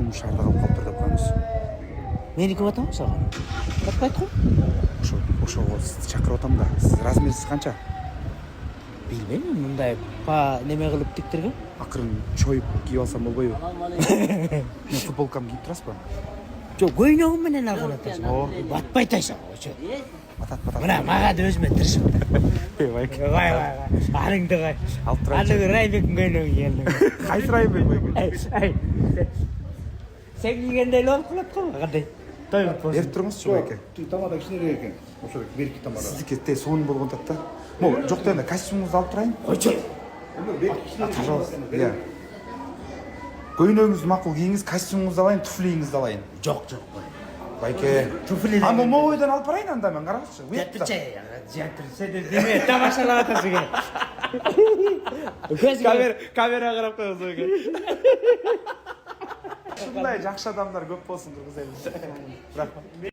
шум шарды қалып қалыптыр деп қойыңыз. Менікі батам саған? Батпайды ғой? Ошо шақырып атам да. Сіз размерсіз қанша? Білмеймін, мұндай па неме қылып тіктірген. Ақырын чойып киіп алсам болбойбу? Мен футболкам киіп тұрасыз ба? Жоқ, көйнегім менен алған атасың. Батпайды айсың. Батат. Мына маған да өзіме тырышып. Вай. Алыңды қай. Алып тұрайын. Алыңды Райбектің көйнегі келді. Қайсы Райбек бай? Сен кигендей болып қалады ғой, қандай? Беріп тұрыңызшы байке. Тамада кішінерек екен. Осы берік тамада. Сіздікі те соның болған тапта. Жоқ енді костюмыңызды алып тұрайын. Қойшы. Пожалуйста. Иә. Көйнегіңізді мақұл киіңіз, костюмыңызды алайын, туфлиіңізді алайын. Жоқ. Байке. Туфлиден. А ойдан алып барайын анда мен қараңызшы. Жатыр, сен де деме, тамашалап атасың екен. Камера қарап қойыңыз ойға. Шындай жақсы адамдар көп болсын қырғыз елінде. Рахмат.